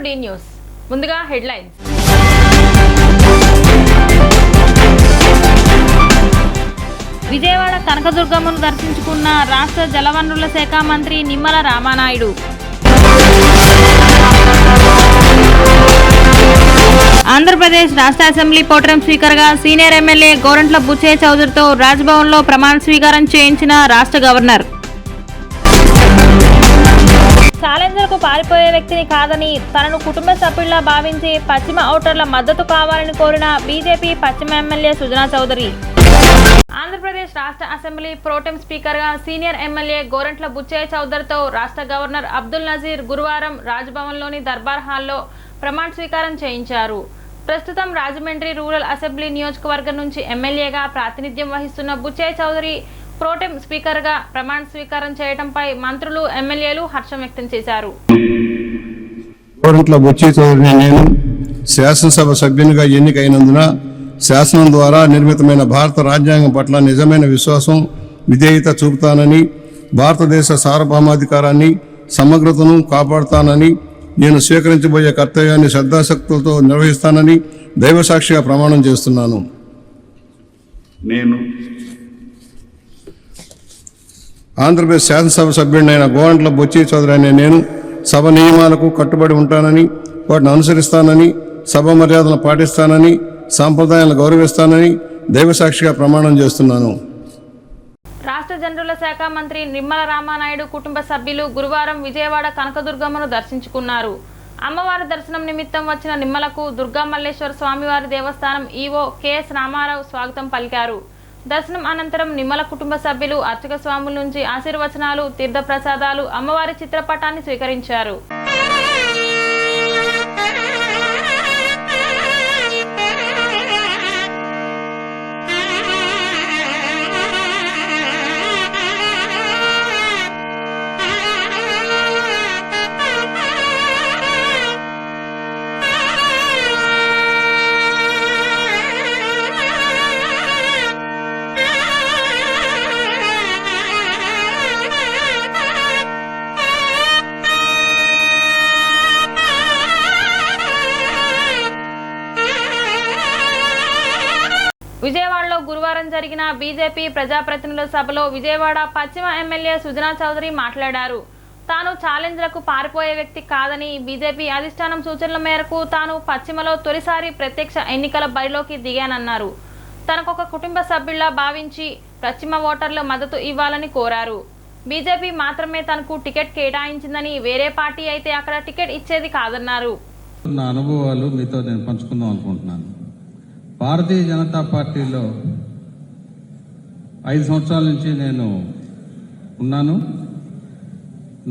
Assembly news. ముందుగా headlines. Vijayawada కనకదుర్గమ్మను దర్శించుకున్న రాష్ట్ర జలవనరుల శాఖ మంత్రి నిమ్మల రామానాయుడు. ఆంధ్రప్రదేశ్ రాష్ట్ర అసెంబ్లీ ప్రోటెం స్పీకర్గా సీనియర్ ఎమ్మెల్యే గోరంట్ల బుచ్చయ్య చౌదరితో రాజ్భవన్లో ప్రమాణ స్వీకారం చేయించిన రాష్ట్ర గవర్నర్. ఛాలెంజర్కు పారిపోయే వ్యక్తిని కాదని తనను కుటుంబ సభ్యుల్లా భావించి పశ్చిమ ఓటర్ల మద్దతు కావాలని కోరిన బీజేపీ పశ్చిమ ఎమ్మెల్యే సుజనా చౌదరి. ఆంధ్రప్రదేశ్ రాష్ట్ర అసెంబ్లీ ప్రోటెం స్పీకర్గా సీనియర్ ఎమ్మెల్యే గోరంట్ల బుచ్చయ్య చౌదరితో రాష్ట్ర గవర్నర్ అబ్దుల్ నజీర్ గురువారం రాజ్భవన్లోని దర్బార్ హాల్లో ప్రమాణ స్వీకారం చేయించారు. ప్రస్తుతం రాజమండ్రి రూరల్ అసెంబ్లీ నియోజకవర్గం నుంచి ఎమ్మెల్యేగా ప్రాతినిధ్యం వహిస్తున్న బుచ్చయ్య చౌదరి ప్రోటెం స్పీకర్గా ప్రమాణ స్వీకారం చేయడంపై మంత్రులు, ఎమ్మెల్యేలు హర్షం వ్యక్తం చేశారు. గోరంట్ల బుచ్చయ్య చౌదరిని నేను శాసనసభ సభ్యునిగా ఎన్నికైనందున శాసనం ద్వారా నిర్మితమైన భారత రాజ్యాంగం పట్ల నిజమైన విశ్వాసం, విధేయత చూపుతానని, భారతదేశ సార్వభౌమాధికారాన్ని, సమగ్రతను కాపాడుతానని, నేను స్వీకరించబోయే కర్తవ్యాన్ని శ్రద్ధాశక్తులతో నిర్వహిస్తానని దైవసాక్షిగా ప్రమాణం చేస్తున్నాను. నేను ఆంధ్రప్రదేశ్ శాసనసభ సభ్యుడినైన గోరంట్ల బుచ్చయ్య చౌదరి అనే నేను సభ నియమాలకు కట్టుబడి ఉంటానని, వాటిని అనుసరిస్తానని, సభ మర్యాదలను పాటిస్తానని, సాంప్రదాయాలను గౌరవిస్తానని దైవసాక్షిగా ప్రమాణం చేస్తున్నాను. రాష్ట్ర జనరుల శాఖ మంత్రి నిమ్మల రామానాయుడు కుటుంబ సభ్యులు గురువారం విజయవాడ కనకదుర్గమ్మను దర్శించుకున్నారు. అమ్మవారి దర్శనం నిమిత్తం వచ్చిన నిమ్మలకు దుర్గామల్లేశ్వర స్వామివారి దేవస్థానం ఈవో కెఎస్ రామారావు స్వాగతం పలికారు. దర్శనం అనంతరం నిమ్మల కుటుంబ సభ్యులు అర్చక స్వాముల నుంచి ఆశీర్వచనాలు, తీర్థప్రసాదాలు, అమ్మవారి చిత్రపటాన్ని స్వీకరించారు. విజయవాడలో గురువారం జరిగిన బీజేపీ ప్రజాప్రతినిధుల సభలో విజయవాడ పశ్చిమ ఎమ్మెల్యే సుజనా చౌదరి మాట్లాడారు. తాను ఛాలెంజ్లకు పారిపోయే వ్యక్తి కాదని, బీజేపీ అధిష్టానం సూచనల మేరకు తాను పశ్చిమలో తొలిసారి ప్రత్యక్ష ఎన్నికల బరిలోకి దిగానన్నారు. తనకొక కుటుంబ సభ్యుల్లా భావించి పశ్చిమ ఓటర్ల మద్దతు ఇవ్వాలని కోరారు. బీజేపీ మాత్రమే తనకు టికెట్ కేటాయించిందని, వేరే పార్టీ అయితే అక్కడ టికెట్ ఇచ్చేది కాదన్నారు. నా అనుభవాలు మీతో నేను పంచుకుందాం అనుకుంటున్నాను. భారతీయ జనతా పార్టీలో 5 సంవత్సరాల నుంచి నేను ఉన్నాను.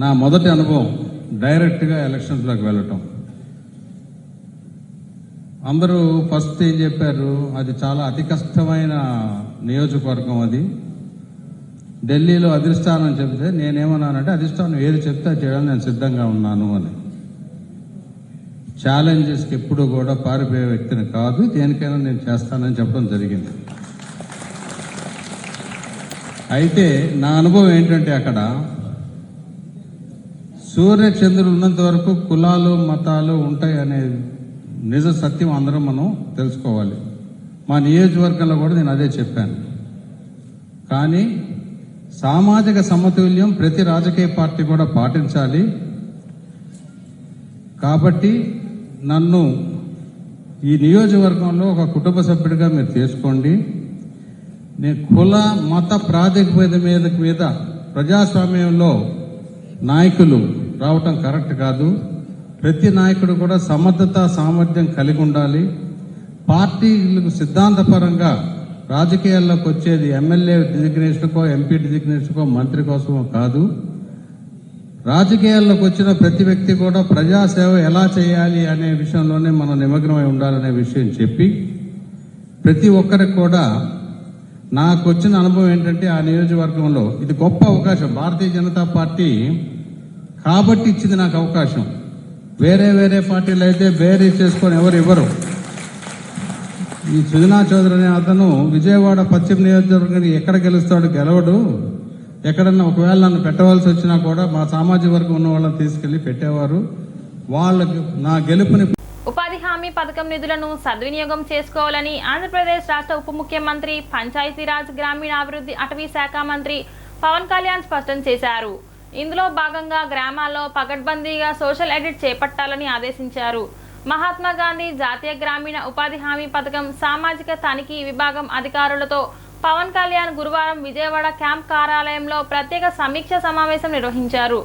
నా మొదటి అనుభవం డైరెక్ట్గా ఎలక్షన్స్లోకి వెళ్ళటం. అందరూ ఫస్ట్ ఏం చెప్పారు, అది చాలా అతి కష్టమైన నియోజకవర్గం, అది ఢిల్లీలో అధిష్టానం చెబితే నేనేమన్నానంటే అధిష్టానం ఏది చెప్తే చేయడానికి నేను సిద్ధంగా ఉన్నాను అని. ఛాలెంజెస్కి ఎప్పుడు కూడా పారిపోయే వ్యక్తిని కాదు, దేనికైనా నేను చేస్తానని చెప్పడం జరిగింది. అయితే నా అనుభవం ఏంటంటే అక్కడ సూర్యచంద్రులు ఉన్నంత వరకు కులాలు, మతాలు ఉంటాయి అనే నిజ సత్యం అందరం మనం తెలుసుకోవాలి. మా నియోజకవర్గంలో కూడా నేను అదే చెప్పాను. కానీ సామాజిక సమతుల్యం ప్రతి రాజకీయ పార్టీ కూడా పాటించాలి. కాబట్టి నన్ను ఈ నియోజకవర్గంలో ఒక కుటుంబ సభ్యుడిగా మీరు తీసుకోండి. నేను కుల మత ప్రాతిపదిక మీద ప్రజాస్వామ్యంలో నాయకులు రావటం కరెక్ట్ కాదు. ప్రతి నాయకుడు కూడా సమర్థత, సామర్థ్యం కలిగి ఉండాలి. పార్టీలకు సిద్ధాంతపరంగా రాజకీయాల్లోకి వచ్చేది ఎమ్మెల్యే డిజిగ్నేషన్కో, ఎంపీ డిజిగ్నేషన్కో, మంత్రి కోసమో కాదు. రాజకీయాల్లోకి వచ్చిన ప్రతి వ్యక్తి కూడా ప్రజాసేవ ఎలా చేయాలి అనే విషయంలోనే మనం నిమగ్నమై ఉండాలనే విషయం చెప్పి, ప్రతి ఒక్కరికి కూడా నాకు వచ్చిన అనుభవం ఏంటంటే ఆ నియోజకవర్గంలో ఇది గొప్ప అవకాశం. భారతీయ జనతా పార్టీ కాబట్టి ఇచ్చింది నాకు అవకాశం. వేరే పార్టీలు అయితే వేరే చేసుకొని ఎవరు ఇవ్వరు. ఈ సుజనా చౌదరి అనే అతను విజయవాడ పశ్చిమ నియోజకవర్గానికి ఎక్కడ గెలుస్తాడు, గెలవడు. ఎక్కడన్నా ఒకవేళ నన్ను పెట్టవలసి వచ్చినా కూడా మా సామాజిక వర్గం ఉన్న వాళ్ళని తీసుకెళ్లి పెట్టేవారు. వాళ్ళకి నా గెలుపుని ఉపాధి హామీ పథకం నిధులను సద్వినియోగం చేసుకోవాలని ఆంధ్రప్రదేశ్ రాష్ట్ర ఉప ముఖ్యమంత్రి పంచాయతీరాజ్ గ్రామీణాభివృద్ధి అటవీ శాఖ మంత్రి పవన్ కళ్యాణ్ స్పష్టం చేశారు. ఇందులో భాగంగా గ్రామాల్లో పకడ్బందీగా సోషల్ ఆడిట్ చేపట్టాలని ఆదేశించారు. మహాత్మా గాంధీ జాతీయ గ్రామీణ ఉపాధి హామీ పథకం సామాజిక తనిఖీ విభాగం అధికారులతో పవన్ కళ్యాణ్ గురువారం విజయవాడ క్యాంప్ కార్యాలయంలో ప్రత్యేక సమీక్ష సమావేశం నిర్వహించారు.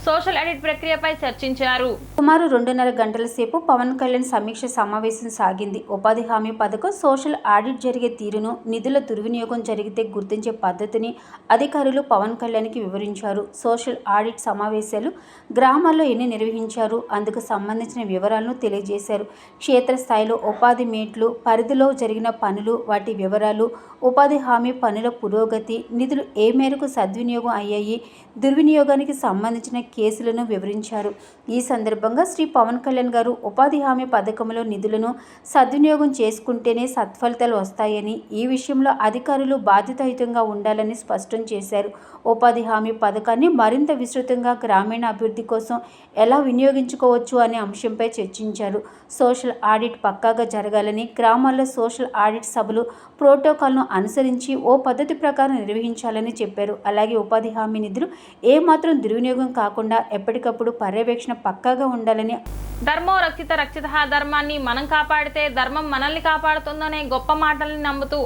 సోషల్ ఆడిట్ ప్రక్రియపై చర్చించారు. సుమారు 2.5 గంటల సేపు పవన్ కళ్యాణ్ సమీక్ష సమావేశం సాగింది. ఉపాధి హామీ పథకం సోషల్ ఆడిట్ జరిగే తీరును, నిధుల దుర్వినియోగం జరిగితే గుర్తించే పద్ధతిని అధికారులు పవన్ కళ్యాణ్కి వివరించారు. సోషల్ ఆడిట్ సమావేశాలు గ్రామాల్లో ఎన్ని నిర్వహించారు, అందుకు సంబంధించిన వివరాలను తెలియజేశారు. క్షేత్రస్థాయిలో ఉపాధి మేట్లు, పరిధిలో జరిగిన పనులు, వాటి వివరాలు, ఉపాధి హామీ పనుల పురోగతి, నిధులు ఏ మేరకు సద్వినియోగం అయ్యాయి, దుర్వినియోగానికి సంబంధించిన కేసులను వివరించారు. ఈ సందర్భంగా శ్రీ పవన్ కళ్యాణ్ గారు ఉపాధి హామీ పథకంలో నిధులను సద్వినియోగం చేసుకుంటేనే సత్ఫలితాలు వస్తాయని, ఈ విషయంలో అధికారులు బాధ్యతాయుతంగా ఉండాలని స్పష్టం చేశారు. ఉపాధి హామీ పథకాన్ని మరింత విస్తృతంగా గ్రామీణ అభివృద్ధి కోసం ఎలా వినియోగించుకోవచ్చు అనే అంశంపై చర్చించారు. సోషల్ ఆడిట్ పక్కాగా జరగాలని, గ్రామాల్లో సోషల్ ఆడిట్ సభలు ప్రోటోకాల్ను అనుసరించి ఓ పద్ధతి ప్రకారం నిర్వహించాలని చెప్పారు. అలాగే ఉపాధి హామీ నిధులు ఏమాత్రం దుర్వినియోగం కాకుండా ఎప్పటికప్పుడు పర్యవేక్షణ పక్కాగా ఉండాలని. ధర్మో రక్షిత రక్షిత ధర్మాన్ని మనం కాపాడితే ధర్మం మనల్ని కాపాడుతుందనే గొప్ప మాటల్ని నమ్ముతూ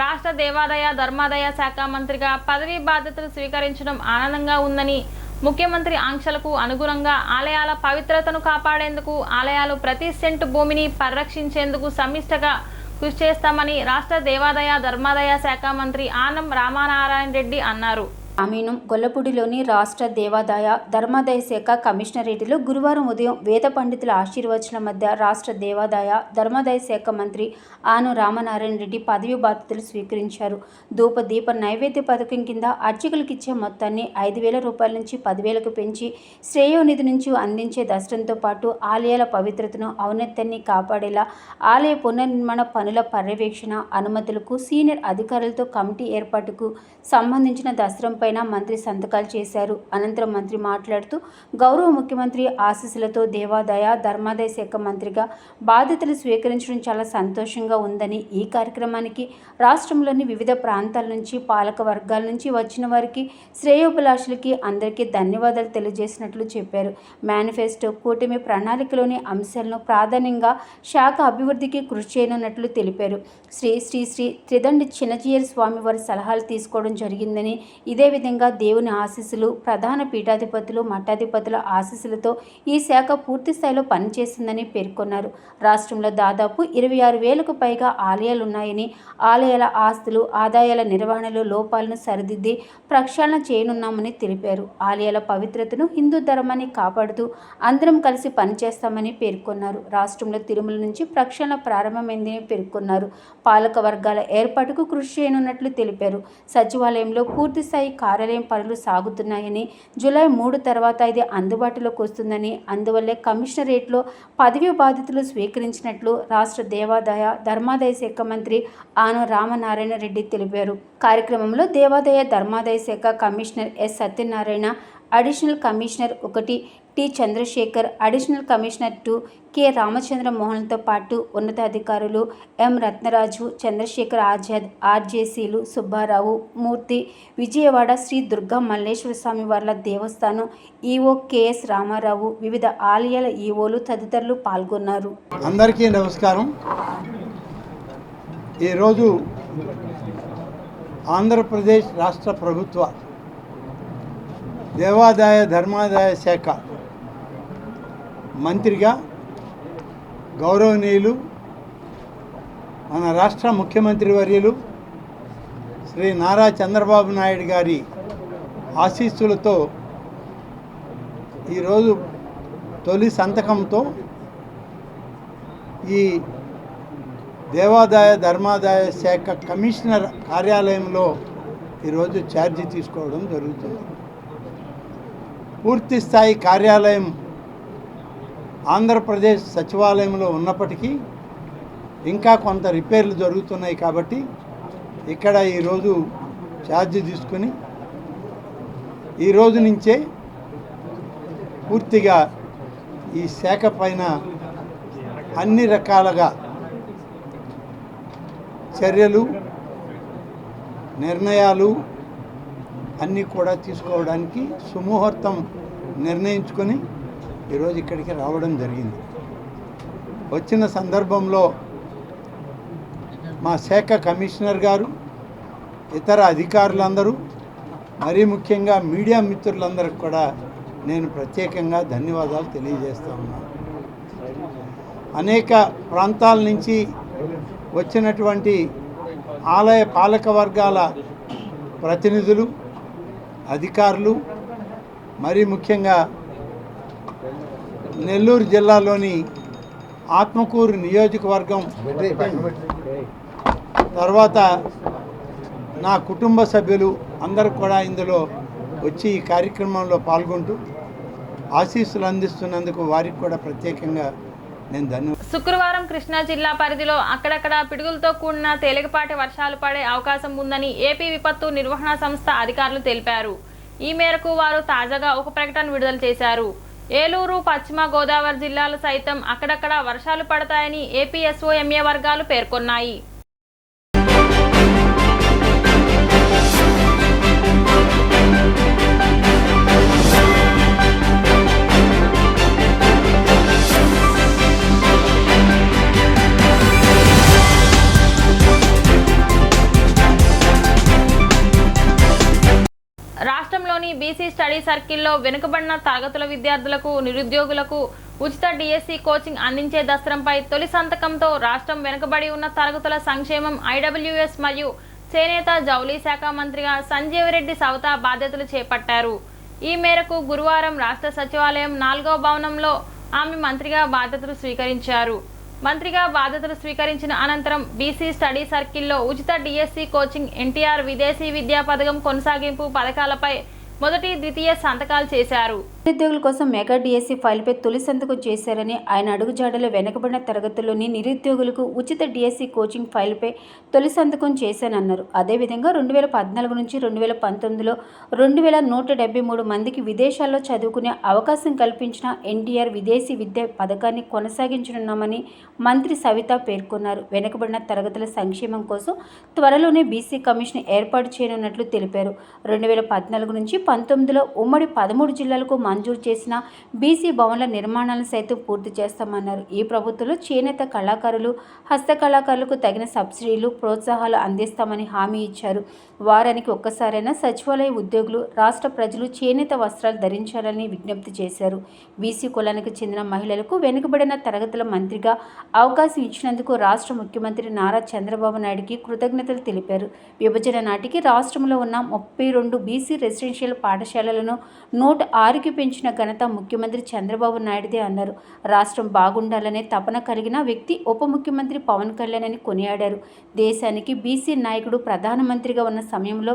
రాష్ట్ర దేవాదాయ ధర్మాదాయ శాఖ మంత్రిగా పదవీ బాధ్యతలు స్వీకరించడం ఆనందంగా ఉందని, ముఖ్యమంత్రి ఆంక్షలకు అనుగుణంగా ఆలయాల పవిత్రతను కాపాడేందుకు, ఆలయాలు ప్రతి సెంటు భూమిని పరిరక్షించేందుకు సమిష్టగా కృషి చేస్తామని రాష్ట్ర దేవాదాయ ధర్మాదాయ శాఖ మంత్రి ఆనం రామనారాయణ రెడ్డి అన్నారు. గ్రామీణం గొల్లపూడిలోని రాష్ట్ర దేవాదాయ ధర్మాదాయ శాఖ కమిషనరేట్లో గురువారం ఉదయం వేద పండితుల ఆశీర్వచనాల మధ్య రాష్ట్ర దేవాదాయ ధర్మాదాయ శాఖ మంత్రి ఆను రామనారాయణ రెడ్డి పదవి బాధ్యతలు స్వీకరించారు. ధూప దీప నైవేద్య పథకం కింద అర్చకులకు ఇచ్చే మొత్తాన్ని 5,000 రూపాయల నుంచి 10,000కు పెంచి శ్రేయోనిధి నుంచి అందించే దర్శనంతో పాటు ఆలయాల పవిత్రతను, ఔన్నత్యాన్ని కాపాడేలా ఆలయ పునర్నిర్మాణ పనుల పర్యవేక్షణ, అనుమతులకు, సీనియర్ అధికారులతో కమిటీ ఏర్పాటుకు సంబంధించిన దసరంపై మంత్రి సంతకాలు చేశారు. అనంతరం మంత్రి మాట్లాడుతూ గౌరవ ముఖ్యమంత్రి ఆశీస్సులతో దేవాదాయ ధర్మాదాయ శాఖ మంత్రిగా బాధ్యతలు స్వీకరించడం చాలా సంతోషంగా ఉందని, ఈ కార్యక్రమానికి రాష్ట్రంలోని వివిధ ప్రాంతాల నుంచి, పాలక వర్గాల నుంచి వచ్చిన వారికి, శ్రేయోభిలాషులకి అందరికీ ధన్యవాదాలు తెలియజేసినట్లు చెప్పారు. మేనిఫెస్టో కూటమి ప్రణాళికలోని అంశాలను ప్రాధాన్యంగా శాఖ అభివృద్ధికి కృషి చేయనున్నట్లు తెలిపారు. శ్రీ శ్రీ శ్రీ త్రిదండి చిన్నజీయర్ స్వామి వారి సలహాలు తీసుకోవడం జరిగిందని, ఇదే విధంగా దేవుని ఆశీస్సులు, ప్రధాన పీఠాధిపతులు, మఠాధిపతుల ఆశీస్సులతో ఈ శాఖ పూర్తి స్థాయిలో పనిచేస్తుందని పేర్కొన్నారు. రాష్ట్రంలో దాదాపు 26,000కు పైగా ఆలయాలున్నాయని, ఆలయాల ఆస్తులు, ఆదాయాల నిర్వహణలో లోపాలను సరిదిద్ది ప్రక్షాళన చేయనున్నామని తెలిపారు. ఆలయాల పవిత్రతను, హిందూ ధర్మాన్ని కాపాడుతూ అందరం కలిసి పనిచేస్తామని పేర్కొన్నారు. రాష్ట్రంలో తిరుమల నుంచి ప్రక్షాళన ప్రారంభమైందని పేర్కొన్నారు. పాలక వర్గాల ఏర్పాటుకు కృషి చేయనున్నట్లు తెలిపారు. సచివాలయంలో పూర్తి స్థాయి కార్యాలయం పనులు సాగుతున్నాయని, జూలై 3 తర్వాత ఇది అందుబాటులోకి వస్తుందని, అందువల్లే కమిషనరేట్లో పదవి బాధ్యతలు స్వీకరించినట్లు రాష్ట్ర దేవాదాయ ధర్మాదాయ శాఖ మంత్రి ఆను రామనారాయణ రెడ్డి తెలిపారు. కార్యక్రమంలో దేవాదాయ ధర్మాదాయ శాఖ commissioner S Satyanarayana, additional commissioner 1 T Chandrasekhar, additional commissioner 2 K Ramachandra మోహన్తో పాటు ఉన్నతాధికారులు ఎం రత్నరాజు, చంద్రశేఖర్ ఆజాద్, ఆర్జేసీలు సుబ్బారావు, మూర్తి, విజయవాడ శ్రీ దుర్గా మల్లేశ్వర స్వామి వార్ల దేవస్థానం ఈఓ కెఎస్ రామారావు, వివిధ ఆలయాల ఈఓలు తదితరులు పాల్గొన్నారు. అందరికీ నమస్కారం. ఈరోజు ఆంధ్రప్రదేశ్ రాష్ట్ర ప్రభుత్వ దేవాదాయ ధర్మాదాయ శాఖ మంత్రిగా గౌరవనీయులు మన రాష్ట్ర ముఖ్యమంత్రి వర్యులు శ్రీ నారా చంద్రబాబు నాయుడు గారి ఆశీస్సులతో ఈరోజు తొలి సంతకంతో ఈ దేవాదాయ ధర్మాదాయ శాఖ కమిషనర్ కార్యాలయంలో ఈరోజు ఛార్జీ తీసుకోవడం జరుగుతుంది. పూర్తి స్థాయి కార్యాలయం ఆంధ్రప్రదేశ్ సచివాలయంలో ఉన్నప్పటికీ ఇంకా కొంత రిపేర్లు జరుగుతున్నాయి కాబట్టి ఇక్కడ ఈరోజు ఛార్జీ తీసుకుని ఈరోజు నుంచే పూర్తిగా ఈ శాఖ పైన అన్ని రకాలుగా చర్యలు నిర్ణయాలు అన్నీ కూడా తీసుకోవడానికి సుముహూర్తం నిర్ణయించుకొని ఈరోజు ఇక్కడికి రావడం జరిగింది. వచ్చిన సందర్భంలో మా శాఖ కమిషనర్ గారు, ఇతర అధికారులందరూ, మరీ ముఖ్యంగా మీడియా మిత్రులందరికీ కూడా నేను ప్రత్యేకంగా ధన్యవాదాలు తెలియజేస్తా ఉన్నాను. అనేక ప్రాంతాల నుంచి వచ్చినటువంటి ఆలయ పాలక వర్గాల ప్రతినిధులు, అధికారులు, మరీ ముఖ్యంగా నెల్లూరు జిల్లాలోని ఆత్మకూరు నియోజకవర్గం, తర్వాత నా కుటుంబ సభ్యులు అందరూ కూడా ఇందులో వచ్చి ఈ కార్యక్రమంలో పాల్గొంటూ ఆశీస్సులు అందిస్తున్నందుకు వారికి కూడా ప్రత్యేకంగా నేను ధన్యవాదాలు. శుక్రవారం కృష్ణా జిల్లా పరిధిలో అక్కడక్కడ పిడుగులతో కూడిన తేలికపాటి వర్షాలు పడే అవకాశం ఉందని ఏపీ విపత్తు నిర్వహణ సంస్థ అధికారులు తెలిపారు. ఈ మేరకు వారు తాజాగా ఒక ప్రకటన విడుదల చేశారు. ఏలూరు, పశ్చిమ గోదావరి జిల్లాలు సైతం అక్కడక్కడ వర్షాలు పడతాయని ఏపీఎస్ఓఎంఏ వర్గాలు పేర్కొన్నాయి. రాష్ట్రంలోని బీసీ స్టడీ సర్కిల్లో వెనుకబడిన తరగతుల విద్యార్థులకు, నిరుద్యోగులకు ఉచిత డిఎస్సి కోచింగ్ అందించే దస్త్రంపై తొలి సంతకంతో రాష్ట్రం వెనుకబడి ఉన్న తరగతుల సంక్షేమం ఐడబ్ల్యూఎస్ మరియు చేనేత జౌళి శాఖ మంత్రిగా సంజీవ్ రెడ్డి సవతా బాధ్యతలు చేపట్టారు. ఈ మేరకు గురువారం రాష్ట్ర సచివాలయం 4వ భవనంలో ఆమె మంత్రిగా బాధ్యతలు స్వీకరించారు. మంత్రిగా బాధ్యతలు స్వీకరించిన అనంతరం బీసీ స్టడీ సర్కిల్లో ఉచిత డిఎస్సి కోచింగ్, ఎన్టీఆర్ విదేశీ విద్యా పథకం కొనసాగింపు పథకాలపై మొదటి, ద్వితీయ సంతకాలు చేశారు. నిరుద్యోగుల కోసం మెగా డిఎస్సి ఫైల్పై తొలి సంతకం చేశారని ఆయన అడుగుజాడలో వెనుకబడిన తరగతుల్లోని నిరుద్యోగులకు ఉచిత డిఎస్సి కోచింగ్ ఫైల్పై తొలి సంతకం చేశానన్నారు. అదేవిధంగా 2014 నుంచి 2019లో 2173 మందికి విదేశాల్లో చదువుకునే అవకాశం కల్పించిన ఎన్టీఆర్ విదేశీ విద్యా పథకాన్ని కొనసాగించనున్నామని మంత్రి సవిత పేర్కొన్నారు. వెనుకబడిన తరగతుల సంక్షేమం కోసం త్వరలోనే బీసీ కమిషన్ ఏర్పాటు చేయనున్నట్లు తెలిపారు. 2014 నుంచి 19లో ఉమ్మడి 13 జిల్లాలకు మంజూరు చేసిన బీసీ భవన్ల నిర్మాణాలను సైతం పూర్తి చేస్తామన్నారు. ఈ ప్రభుత్వంలో చేనేత కళాకారులు, హస్తకళాకారులకు తగిన సబ్సిడీలు, ప్రోత్సాహాలు అందిస్తామని హామీ ఇచ్చారు. వారానికి ఒక్కసారైనా సచివాలయ ఉద్యోగులు, రాష్ట్ర ప్రజలు చేనేత వస్త్రాలు ధరించాలని విజ్ఞప్తి చేశారు. బీసీ కులానికి చెందిన మహిళలకు వెనుకబడిన తరగతుల మంత్రిగా అవకాశం ఇచ్చినందుకు రాష్ట్ర ముఖ్యమంత్రి నారా చంద్రబాబు నాయుడుకి కృతజ్ఞతలు తెలిపారు. విభజన నాటికి రాష్ట్రంలో ఉన్న 32 బీసీ రెసిడెన్షియల్ పాఠశాలలను 106కి పెంచిన ఘనత ముఖ్యమంత్రి చంద్రబాబు నాయుడుదే అన్నారు. రాష్ట్రం బాగుండాలనే తపన కలిగిన వ్యక్తి ఉప ముఖ్యమంత్రి పవన్ కళ్యాణ్ అని కొనియాడారు. దేశానికి బీసీ నాయకుడు ప్రధానమంత్రిగా ఉన్న సమయంలో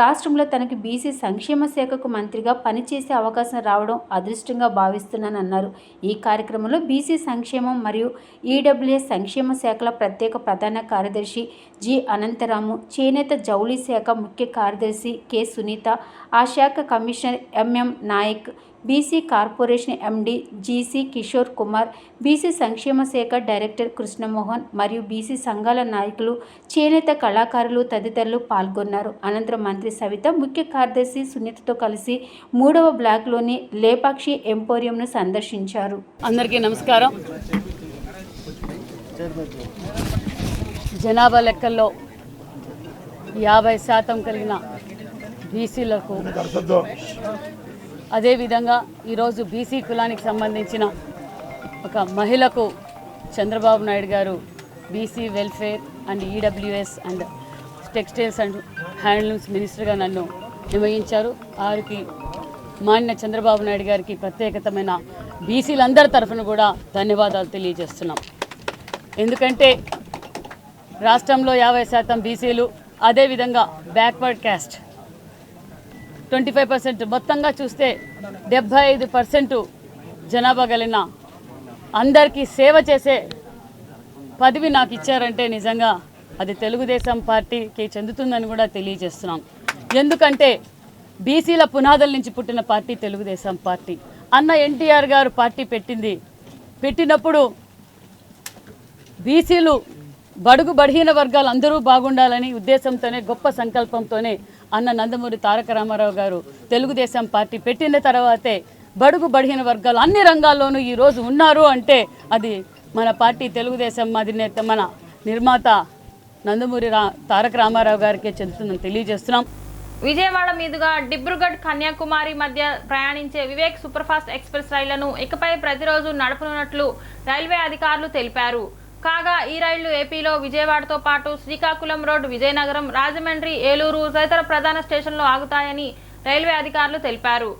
రాష్ట్రంలో తనకి బీసీ సంక్షేమ శాఖకు మంత్రిగా పనిచేసే అవకాశం రావడం అదృష్టంగా భావిస్తున్నానన్నారు. ఈ కార్యక్రమంలో బీసీ సంక్షేమం మరియు ఈడబ్ల్యూఎస్ సంక్షేమ శాఖల ప్రత్యేక ప్రధాన కార్యదర్శి జి అనంతరాము, చేనేత జౌళి శాఖ ముఖ్య కార్యదర్శి కె సునీత, ఆ శాఖ commissioner MM Naik, BC corporation MD GC Kishore Kumar, BC సంక్షేమ శాఖ డైరెక్టర్ కృష్ణమోహన్ మరియు బీసీ సంఘాల నాయకులు, చేనేత కళాకారులు తదితరులు పాల్గొన్నారు. అనంతరం మంత్రి సవిత ముఖ్య కార్యదర్శి సునీతతో కలిసి 3వ బ్లాక్లోని లేపాక్షి ఎంపోరియంను సందర్శించారు. అందరికీ నమస్కారం. జనాభా లెక్కల్లో 50% కలిగిన బీసీలకు, అదేవిధంగా ఈరోజు బీసీ కులానికి సంబంధించిన ఒక మహిళకు చంద్రబాబు నాయుడు గారు BC welfare and EWS and textiles and handlooms మినిస్టర్గా నన్ను నియమించారు. వారికి మాన్య చంద్రబాబు నాయుడు గారికి ప్రత్యేకతమైన బీసీలందరి తరఫున కూడా ధన్యవాదాలు తెలియజేస్తున్నాం. ఎందుకంటే రాష్ట్రంలో 50% బీసీలు, అదేవిధంగా బ్యాక్వర్డ్ క్యాస్ట్ 25%, మొత్తంగా చూస్తే 75% జనాభా కలిగిన అందరికీ సేవ చేసే పదవి నాకు ఇచ్చారంటే నిజంగా అది తెలుగుదేశం పార్టీకి చెందుతుందని కూడా తెలియజేస్తున్నాం. ఎందుకంటే బీసీల పునాదుల నుంచి పుట్టిన పార్టీ తెలుగుదేశం పార్టీ. అన్న ఎన్టీఆర్ గారు పార్టీ పెట్టినప్పుడు బీసీలు బడుగు బలహీన వర్గాలు అందరూ బాగుండాలని ఉద్దేశంతోనే గొప్ప సంకల్పంతోనే అన్న నందమూరి తారక రామారావు గారు తెలుగుదేశం పార్టీ పెట్టిన తర్వాతే బడుగు బలహీన వర్గాలు అన్ని రంగాల్లోనూ ఈరోజు ఉన్నారు అంటే అది మన పార్టీ తెలుగుదేశం అధినేత మన నిర్మాత నందమూరి తారక రామారావు గారికి చెందుతుందని తెలియజేస్తున్నాం. విజయవాడ మీదుగా డిబ్రూగఢ్ కన్యాకుమారి మధ్య ప్రయాణించే వివేక్ సూపర్ఫాస్ట్ ఎక్స్ప్రెస్ రైళ్లను ఇకపై ప్రతిరోజు నడపనున్నట్లు రైల్వే అధికారులు తెలిపారు. కాగా ఈ రైళ్లు ఏపీలో విజయవాడతో పాటు శ్రీకాకుళం రోడ్, విజయనగరం, రాజమండ్రి, ఏలూరు తదితర ప్రధాన స్టేషన్లో ఆగుతాయని రైల్వే అధికారులు తెలిపారు.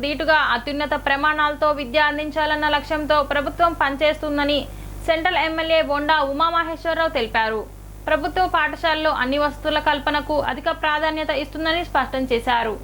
దీటుగా అత్యున్నత ప్రమాణాలతో విద్య అందించాలన్న లక్ష్యంతో ప్రభుత్వం పనిచేస్తుందని సెంట్రల్ ఎమ్మెల్యే బొండా ఉమామహేశ్వరరావు తెలిపారు. ప్రభుత్వ పాఠశాలలో అన్ని వసతుల కల్పనకు అధిక ప్రాధాన్యత ఇస్తుందని స్పష్టం చేశారు.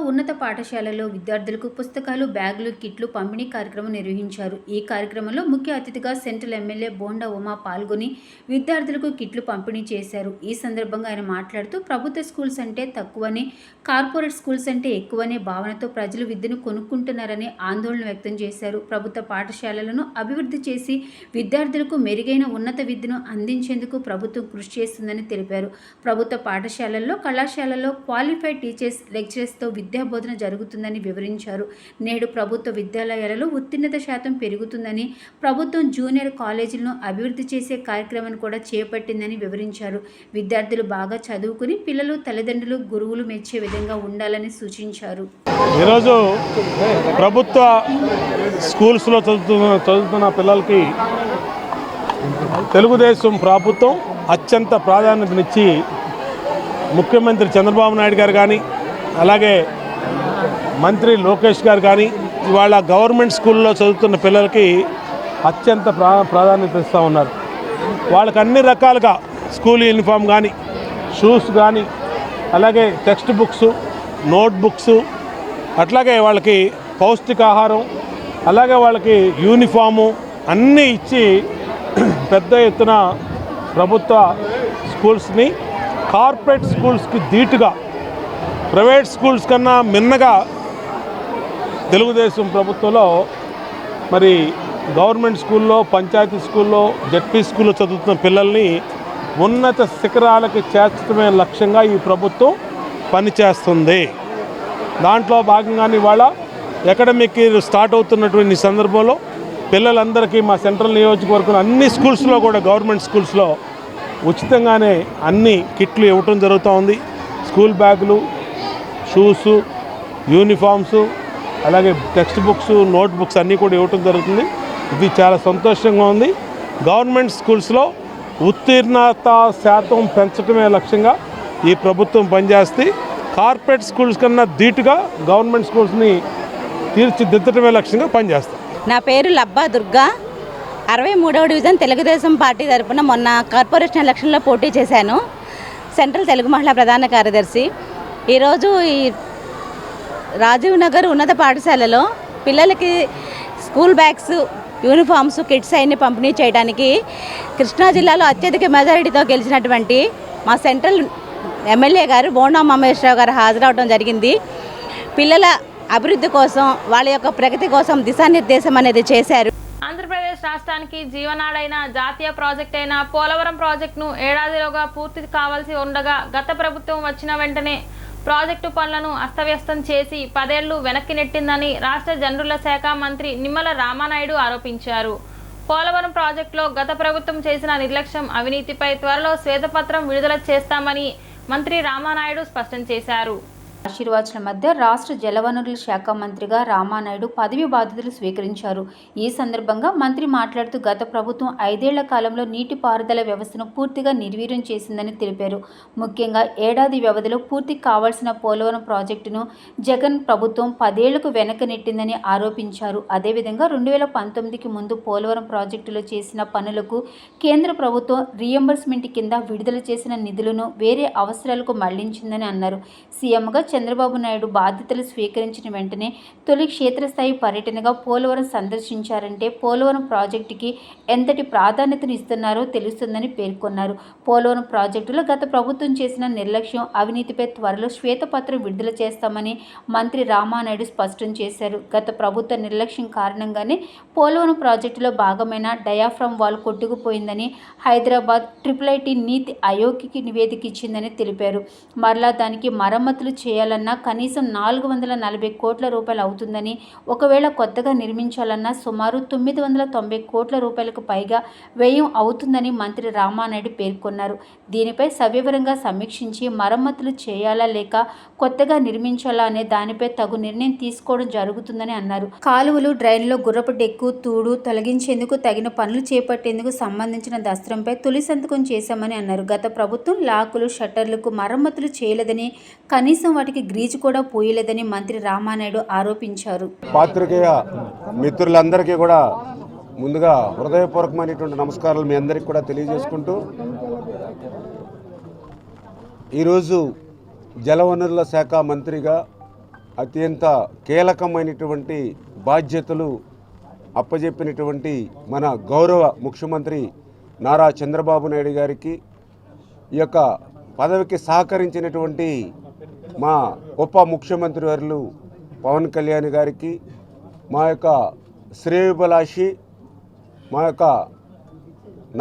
ఉన్నత పాఠశాలలో విద్యార్థులకు పుస్తకాలు, బ్యాగులు, కిట్లు పంపిణీ కార్యక్రమం నిర్వహించారు. ఈ కార్యక్రమంలో ముఖ్య అతిథిగా సెంట్రల్ ఎమ్మెల్యే బోండా ఉమా పాల్గొని విద్యార్థులకు కిట్లు పంపిణీ చేశారు. ఈ సందర్భంగా ఆయన మాట్లాడుతూ ప్రభుత్వ స్కూల్స్ అంటే తక్కువని, కార్పొరేట్ స్కూల్స్ అంటే ఎక్కువనే భావనతో ప్రజలు విద్యను కొనుక్కుంటున్నారని ఆందోళన వ్యక్తం చేశారు. ప్రభుత్వ పాఠశాలలను అభివృద్ధి చేసి విద్యార్థులకు మెరుగైన ఉన్నత విద్యను అందించేందుకు ప్రభుత్వం కృషి చేస్తుందని తెలిపారు. ప్రభుత్వ పాఠశాలల్లో, కళాశాలల్లో క్వాలిఫైడ్ టీచర్స్, లెక్చరర్స్తో విద్యా బోధన జరుగుతుందని వివరించారు. నేడు ప్రభుత్వ విద్యాలయాలలో ఉత్తీర్ణత శాతం పెరుగుతుందని, ప్రభుత్వం జూనియర్ కాలేజీలను అభివృద్ధి చేసే కార్యక్రమాన్ని కూడా చేపట్టిందని వివరించారు. విద్యార్థులు బాగా చదువుకుని పిల్లలు, తల్లిదండ్రులు, గురువులు మెచ్చే విధంగా ఉండాలని సూచించారు. ఈరోజు ప్రభుత్వ స్కూల్స్లో చదువుతున్న పిల్లలకి తెలుగుదేశం ప్రభుత్వం అత్యంత ప్రాధాన్యతనిచ్చి ముఖ్యమంత్రి చంద్రబాబు నాయుడు గారు కానీ, అలాగే మంత్రి లోకేష్ గారు కానీ ఇవాళ గవర్నమెంట్ స్కూల్లో చదువుతున్న పిల్లలకి అత్యంత ప్రాధాన్యత ఇస్తూ ఉన్నారు. వాళ్ళకి అన్ని రకాలుగా స్కూల్ యూనిఫామ్ కానీ, షూస్ కానీ, అలాగే టెక్స్ట్ బుక్స్, నోట్ బుక్స్, అట్లాగే వాళ్ళకి పౌష్టికాహారం, అలాగే వాళ్ళకి యూనిఫాము అన్నీ ఇచ్చి పెద్ద ఎత్తున ప్రభుత్వ స్కూల్స్ని కార్పొరేట్ స్కూల్స్కి ధీటుగా, ప్రైవేట్ స్కూల్స్ కన్నా మిన్నగా తెలుగుదేశం ప్రభుత్వంలో మరి గవర్నమెంట్ స్కూల్లో, పంచాయతీ స్కూల్లో, జడ్పీ స్కూల్లో చదువుతున్న పిల్లల్ని ఉన్నత శిఖరాలకి చేర్చడమే లక్ష్యంగా ఈ ప్రభుత్వం పనిచేస్తుంది. దాంట్లో భాగంగానే ఇవాళ అకాడమిక్ స్టార్ట్ అవుతున్నటువంటి సందర్భంలో పిల్లలందరికీ మా సెంట్రల్ నియోజకవర్గం అన్ని స్కూల్స్లో కూడా, గవర్నమెంట్ స్కూల్స్లో ఉచితంగానే అన్ని కిట్లు ఇవ్వటం జరుగుతూ ఉంది. స్కూల్ బ్యాగులు, షూసు, యూనిఫామ్సు, అలాగే టెక్స్ట్ బుక్స్, నోట్ బుక్స్ అన్నీ కూడా ఇవ్వటం జరుగుతుంది. ఇది చాలా సంతోషంగా ఉంది. గవర్నమెంట్ స్కూల్స్లో ఉత్తీర్ణత శాతం పెంచడమే లక్ష్యంగా ఈ ప్రభుత్వం పనిచేస్తే, కార్పొరేట్ స్కూల్స్ కన్నా ధీటుగా గవర్నమెంట్ స్కూల్స్ని తీర్చిదిద్దడమే లక్ష్యంగా పనిచేస్తాం. నా పేరు లబ్బా దుర్గా, 63వ డివిజన్ తెలుగుదేశం పార్టీ తరఫున మొన్న కార్పొరేషన్ ఎలక్షన్లో పోటీ చేశాను. సెంట్రల్ తెలుగు మహిళా ప్రధాన కార్యదర్శి. ఈరోజు ఈ రాజీవ్ నగర్ ఉన్నత పాఠశాలలో పిల్లలకి స్కూల్ బ్యాగ్స్, యూనిఫామ్స్, కిట్స్ అన్ని పంపిణీ చేయడానికి కృష్ణా జిల్లాలో అత్యధిక మెజారిటీతో గెలిచినటువంటి మా సెంట్రల్ ఎమ్మెల్యే గారు బోండా మహేశ్వరరావు గారు హాజరవడం జరిగింది. పిల్లల అభివృద్ధి కోసం, వాళ్ళ యొక్క ప్రగతి కోసం దిశానిర్దేశం అనేది చేశారు. ఆంధ్రప్రదేశ్ రాష్ట్రానికి జీవనాడైన జాతీయ ప్రాజెక్ట్ అయిన పోలవరం ప్రాజెక్టును ఏడాదిలోగా పూర్తి కావాల్సి ఉండగా గత ప్రభుత్వం వచ్చిన వెంటనే ప్రాజెక్టు పనులను అస్తవ్యస్తం చేసి 10 ఏళ్లు వెనక్కి నెట్టిందని రాష్ట్ర జనరుల శాఖ మంత్రి నిమ్మల రామానాయుడు ఆరోపించారు. పోలవరం ప్రాజెక్టులో గత ప్రభుత్వం చేసిన నిర్లక్ష్యం, అవినీతిపై త్వరలో శ్వేతపత్రం విడుదల చేస్తామని మంత్రి రామానాయుడు స్పష్టం చేశారు. ఆశీర్వాదాల మధ్య రాష్ట్ర జలవనరుల శాఖ మంత్రిగా రామానాయుడు పదవి బాధ్యతలు స్వీకరించారు. ఈ సందర్భంగా మంత్రి మాట్లాడుతూ గత ప్రభుత్వం 5 ఏళ్ల కాలంలో నీటిపారుదల వ్యవస్థను పూర్తిగా నిర్వీర్యం చేసిందని తెలిపారు. ముఖ్యంగా ఏడాది వ్యవధిలో పూర్తి కావాల్సిన పోలవరం ప్రాజెక్టును జగన్ ప్రభుత్వం 10 ఏళ్లకు వెనక్కి నెట్టిందని ఆరోపించారు. అదేవిధంగా 2019కి ముందు పోలవరం ప్రాజెక్టులో చేసిన పనులకు కేంద్ర ప్రభుత్వం రీఎంబర్స్మెంట్ కింద విడుదల చేసిన నిధులను వేరే అవసరాలకు మళ్లించిందని అన్నారు. సీఎంగా చంద్రబాబు నాయుడు బాధ్యతలు స్వీకరించిన వెంటనే తొలి క్షేత్రస్థాయి పర్యటనగా పోలవరం సందర్శించారంటే పోలవరం ప్రాజెక్టుకి ఎంతటి ప్రాధాన్యతను ఇస్తున్నారో తెలుస్తుందని పేర్కొన్నారు. పోలవరం ప్రాజెక్టులో గత ప్రభుత్వం చేసిన నిర్లక్ష్యం, అవినీతిపై త్వరలో శ్వేతపత్రం విడుదల చేస్తామని మంత్రి రామానాయుడు స్పష్టం చేశారు. గత ప్రభుత్వ నిర్లక్ష్యం కారణంగానే పోలవరం ప్రాజెక్టులో భాగమైన డయాఫ్రమ్ వాల్ కొట్టుకుపోయిందని హైదరాబాద్ IIIT నీతి ఆయోగ్కి నివేదిక ఇచ్చిందని తెలిపారు. మరలా దానికి మరమ్మతులు చేయాలన్నా కనీసం 440 కోట్ల రూపాయలు అవుతుందని, ఒకవేళ కొత్తగా నిర్మించాలన్నా సుమారు 990 కోట్ల రూపాయలకు పైగా వ్యయం అవుతుందని మంత్రి రామానాయుడు పేర్కొన్నారు. దీనిపై సవివరంగా సమీక్షించి మరమ్మతులు చేయాలా లేక కొత్తగా నిర్మించాలా అనే దానిపై తగు నిర్ణయం తీసుకోవడం జరుగుతుందని అన్నారు. కాలువలు, డ్రైన్లో గుర్రపు డెక్కు, తూడు తొలగించేందుకు తగిన పనులు చేపట్టేందుకు సంబంధించిన దస్త్రంపై తొలి సంతకం చేశామని అన్నారు. గత ప్రభుత్వం లాకులు, షట్టర్లకు మరమ్మతులు చేయలేదని, కనీసం వాటికి గ్రీజు కూడా పోయలేదని మంత్రి రామానాయుడు ఆరోపించారు. పాత్రికేయ మిత్రులందరికీ కూడా ముందుగా హృదయపూర్వకమైనటువంటి నమస్కారాలు మీ అందరికీ కూడా తెలియజేసుకుంటూ, ఈరోజు జలవనరుల శాఖ మంత్రిగా అత్యంత కీలకమైనటువంటి బాధ్యతలు అప్పజెప్పినటువంటి మన గౌరవ ముఖ్యమంత్రి నారా చంద్రబాబు నాయుడు గారికి, ఈ యొక్క పదవికి సహకరించినటువంటి మా ఉప ముఖ్యమంత్రి వర్యులు పవన్ కళ్యాణ్ గారికి, మా యొక్క శ్రేయోభిలాషి మా యొక్క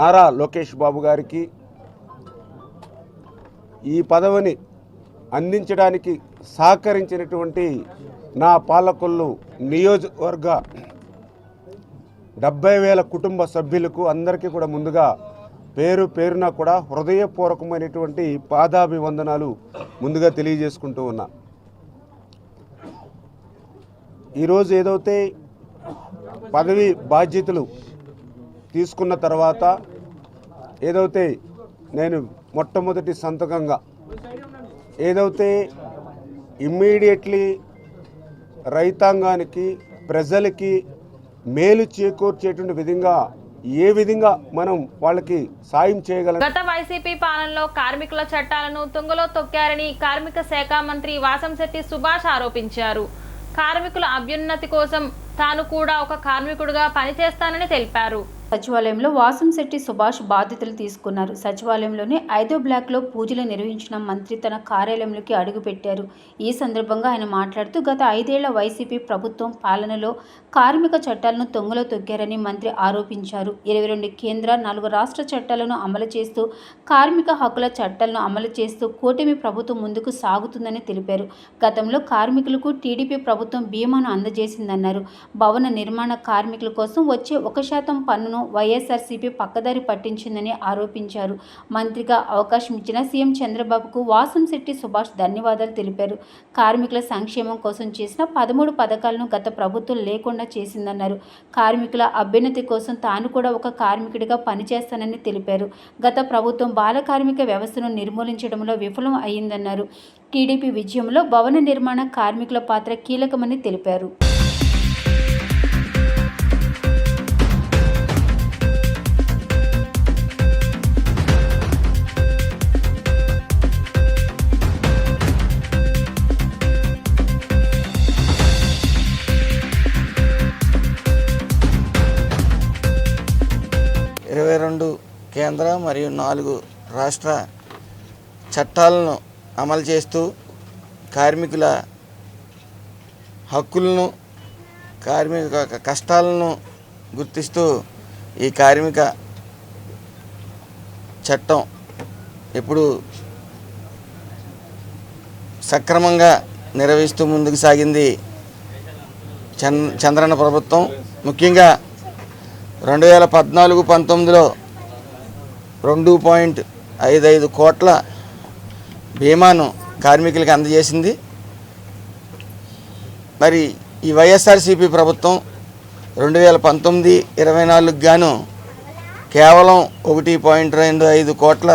నారా లోకేష్ బాబు గారికి ఈ పదవిని అందించడానికి సహకరించినటువంటి నా పాలకులు నియోజకవర్గ 70,000 కుటుంబ సభ్యులకు అందరికీ కూడా ముందుగా పేరు పేరున కూడా హృదయపూర్వకమైనటువంటి పాదాభివందనాలు ముందుగా తెలియజేసుకుంటూ ఉన్నా. ఈరోజు ఏదైతే పదవి బాధ్యతలు తీసుకున్న తర్వాత ఏదైతే నేను మొట్టమొదటి సంతకంగా ఏదైతే ఇమ్మీడియట్లీ రైతాంగానికి, ప్రజలకి మేలు చేకూర్చేటువంటి విధంగా ఏ విధంగా మనం వాళ్ళకి సాయం చేయగలం. గత వైసీపీ పాలనలో కార్మికుల చట్టాలను తుంగలో తొక్కారని కార్మిక శాఖ మంత్రి వాసంశెట్టి సుభాష్ ఆరోపించారు. కార్మికుల అభ్యున్నతి కోసం తాను కూడా ఒక కార్మికుడిగా పనిచేస్తానని తెలిపారు. సచివాలయంలో వాసంశెట్టి సుభాష్ బాధ్యతలు తీసుకున్నారు. సచివాలయంలోని 5వ బ్లాక్లో పూజలు నిర్వహించిన మంత్రి తన కార్యాలయంలోకి అడుగుపెట్టారు. ఈ సందర్భంగా ఆయన మాట్లాడుతూ గత 5 ఏళ్ల వైసీపీ ప్రభుత్వం పాలనలో కార్మిక చట్టాలను తొంగలో తొక్కారని మంత్రి ఆరోపించారు. 22 కేంద్ర 4 రాష్ట్ర చట్టాలను అమలు చేస్తూ కార్మిక హక్కుల చట్టాలను అమలు చేస్తూ కూటమి ప్రభుత్వం ముందుకు సాగుతుందని తెలిపారు. గతంలో కార్మికులకు టీడీపీ ప్రభుత్వం బీమాను అందజేసిందన్నారు. భవన నిర్మాణ కార్మికుల కోసం వచ్చే 1% పన్నును వైఎస్ఆర్సీపీ పక్కదారి పట్టించిందని ఆరోపించారు. మంత్రిగా అవకాశం ఇచ్చిన సీఎం చంద్రబాబుకు వాసంశెట్టి సుభాష్ ధన్యవాదాలు తెలిపారు. కార్మికుల సంక్షేమం కోసం చేసిన 13 పథకాలను గత ప్రభుత్వం లేకుండా చేసిందన్నారు. కార్మికుల అభ్యున్నతి కోసం తాను కూడా ఒక కార్మికుడిగా పనిచేస్తానని తెలిపారు. గత ప్రభుత్వం బాల కార్మిక వ్యవస్థను నిర్మూలించడంలో విఫలం అయిందన్నారు. టీడీపీ విజయంలో భవన నిర్మాణ కార్మికుల పాత్ర కీలకమని తెలిపారు. కేంద్ర మరియు 4 రాష్ట్ర చట్టాలను అమలు చేస్తూ కార్మికుల హక్కులను, కార్మిక కష్టాలను గుర్తిస్తూ ఈ కార్మిక చట్టం ఎప్పుడు సక్రమంగా నిర్వహిస్తూ ముందుకు సాగింది చంద్రన్న ప్రభుత్వం. ముఖ్యంగా 2014-19లో 2.55 కోట్ల బీమాను కార్మికులకు అందజేసింది. మరి ఈ వైఎస్ఆర్సీపీ ప్రభుత్వం 2019-24 గాను కేవలం 1.25 కోట్ల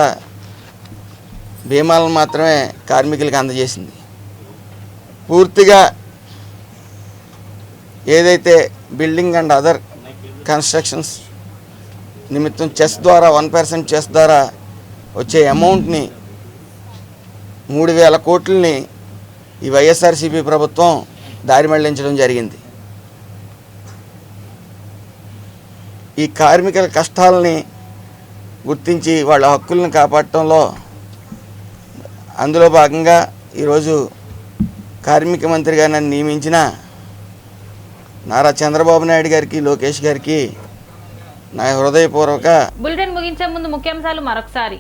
బీమాలను మాత్రమే కార్మికులకు అందజేసింది. పూర్తిగా ఏదైతే బిల్డింగ్ అండ్ అదర్ కన్స్ట్రక్షన్స్ నిమిత్తం చెస్ ద్వారా 1% చెస్ ద్వారా వచ్చే అమౌంట్ని 3,000 కోట్లని ఈ వైఎస్ఆర్సీపీ ప్రభుత్వం దారి మళ్లించడం జరిగింది. ఈ కార్మికుల కష్టాలని గుర్తించి వాళ్ళ హక్కులను కాపాడటంలో అందులో భాగంగా ఈరోజు కార్మిక మంత్రిగా నన్ను నియమించిన నారా చంద్రబాబు నాయుడు గారికి, లోకేష్ గారికి నా హృదయపూర్వక. బులెటిన్ ముగించే ముందు ముఖ్యాంశాలు మరొకసారి.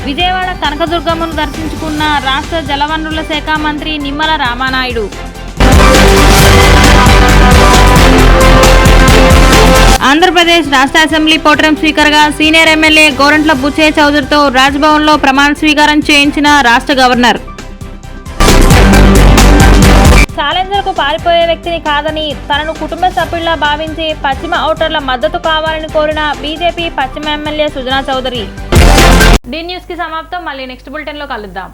విజయవాడ కనకదుర్గమ్మను దర్శించుకున్న రాష్ట్ర జలవనరుల శాఖ మంత్రి నిమ్మల రామానాయుడు. ఆంధ్రప్రదేశ్ రాష్ట్ర అసెంబ్లీ ప్రోటెం స్పీకర్గా సీనియర్ ఎమ్మెల్యే గోరంట్ల బుచ్చయ్య చౌదరితో రాజ్భవన్లో ప్రమాణ స్వీకారం చేయించిన రాష్ట్ర గవర్నర్. ఛాలెంజర్కు పారిపోయే వ్యక్తిని కాదని తనను కుటుంబ సభ్యుల్లా భావించి పశ్చిమ ఓటర్ల మద్దతు కావాలని కోరిన బీజేపీ పశ్చిమ ఎమ్మెల్యే సుజనా చౌదరి. డి న్యూస్కి సమాప్తం. మళ్ళీ నెక్స్ట్ బులెటిన్లో కలుద్దాం.